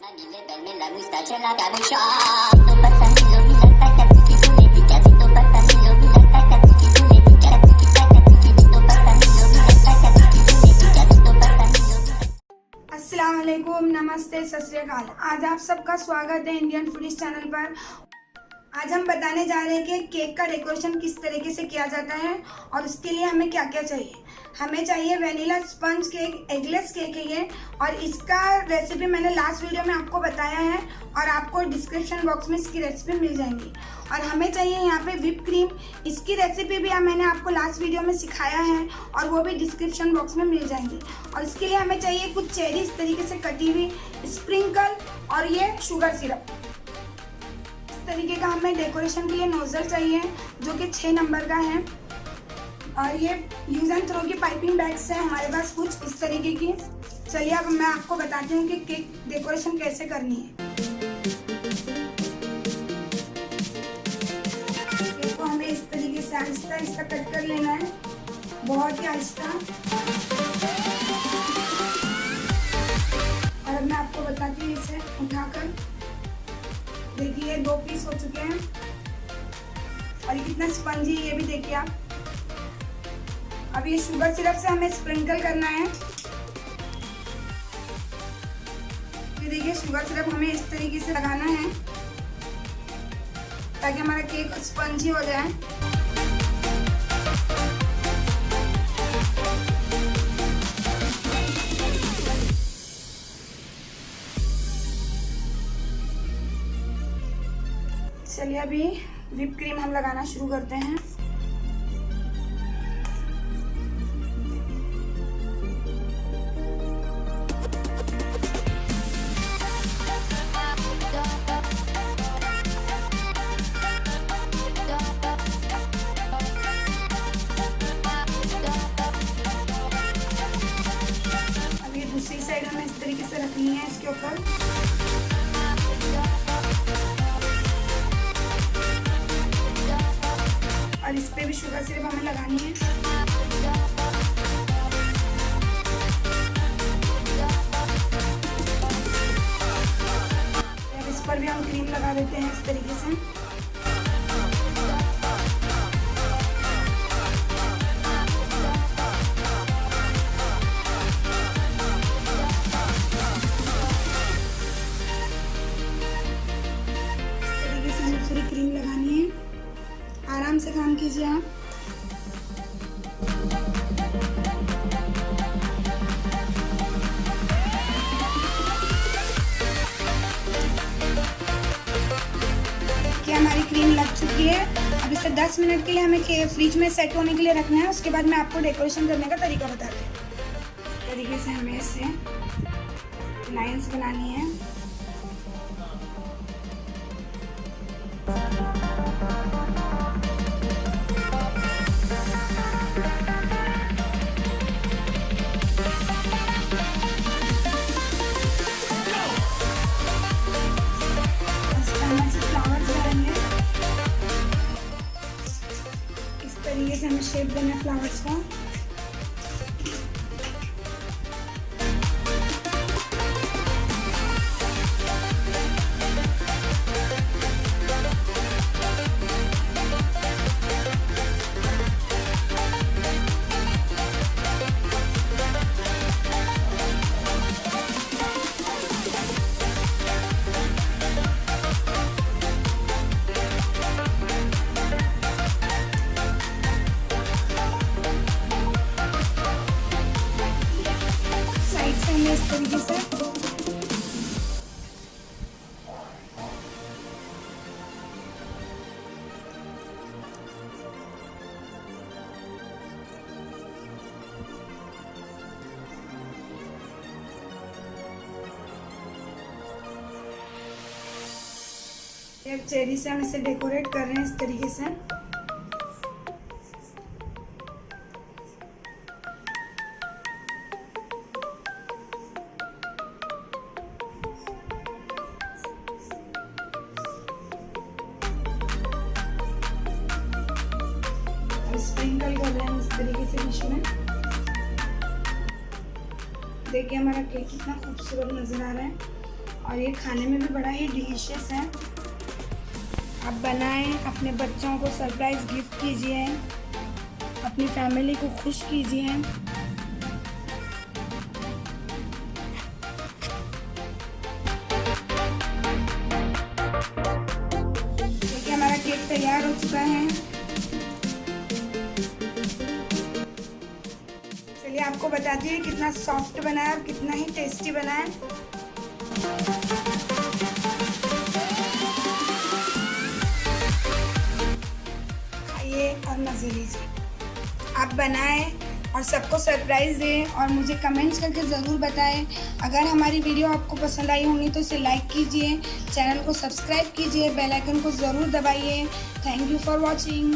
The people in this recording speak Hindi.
अस्सलामुअलैकुम, नमस्ते, सत श्री अकाल। आज आप सबका स्वागत है इंडियन फूडीज चैनल पर। आज हम बताने जा रहे हैं कि केक का डेकोरेशन किस तरीके से किया जाता है और उसके लिए हमें क्या क्या चाहिए। हमें चाहिए vanilla sponge cake, eggless cake है ये, और इसका रेसिपी मैंने लास्ट वीडियो में आपको बताया है और आपको डिस्क्रिप्शन बॉक्स में इसकी रेसिपी मिल जाएगी। और हमें चाहिए यहाँ पे व्हिप क्रीम, इसकी रेसिपी भी मैंने आपको लास्ट वीडियो में सिखाया है और वो भी डिस्क्रिप्शन बॉक्स में मिल जाएंगी। और इसके लिए हमें चाहिए कुछ चेरी इस तरीके से कटी हुई, स्प्रिंकल और ये शुगर सिरप। इस तरीके का हमें डेकोरेशन के लिए नोजल चाहिए जो कि 6 नंबर का है। और ये यूज एंड थ्रो की पाइपिंग बैग्स है हमारे पास कुछ इस तरीके की। चलिए अब मैं आपको बताती हूँ कि केक डेकोरेशन कैसे करनी है। केक को हमें इस तरीके से आहिस्ता आहिस्ता कट कर लेना है, बहुत ही आहिस्ता। और अब मैं आपको बताती हूँ, इसे उठाकर देखिए 2 पीस हो चुके हैं और ये कितना स्पंजी है ये भी देखिए आप। अब ये शुगर सिरप से हमें स्प्रिंकल करना है। ये देखिए शुगर सिरप हमें इस तरीके से लगाना है ताकि हमारा केक स्पंजी हो जाए। चलिए अभी व्हिप क्रीम हम लगाना शुरू करते हैं। अब ये दूसरी साइड हमें इस तरीके से रखनी है इसके ऊपर। और इस पे भी शुगर सिरप हमें लगानी है। अब इस पर भी हम क्रीम लगा देते हैं इस तरीके से। इस तरीके से हमें पूरी क्रीम लगानी है। आराम से काम कीजिए आप। कि हमारी क्रीम लग चुकी है। अब इसे 10 मिनट के लिए हमें फ्रिज में सेट होने के लिए रखना है। उसके बाद मैं आपको डेकोरेशन करने का तरीका बताती हूँ। इस तरीके से हमें इसे लाइंस बनानी है। तरीके से हमें शेप देना है फ्लावर्स का। इस तरीके से एक चेरी से हम इसे डेकोरेट कर रहे हैं इस तरीके से। स्प्रिंकल कर रहे हैं इस तरीके से डिश में। देखिए हमारा केक कितना खूबसूरत नजर आ रहा है। और ये खाने में भी बड़ा ही डिलीशियस है। आप बनाएं, अपने बच्चों को सरप्राइज गिफ्ट कीजिए, अपनी फैमिली को खुश कीजिए। देखिए हमारा केक तैयार हो चुका है। चलिए आपको बताती हूँ कितना सॉफ्ट बना है और कितना ही टेस्टी बना है। खाइए और मज़े लीजिए। आप बनाएं और सबको सरप्राइज़ दें और मुझे कमेंट्स करके ज़रूर बताएं। अगर हमारी वीडियो आपको पसंद आई होगी तो इसे लाइक कीजिए, चैनल को सब्सक्राइब कीजिए, बेल आइकन को ज़रूर दबाइए। Thank you for watching.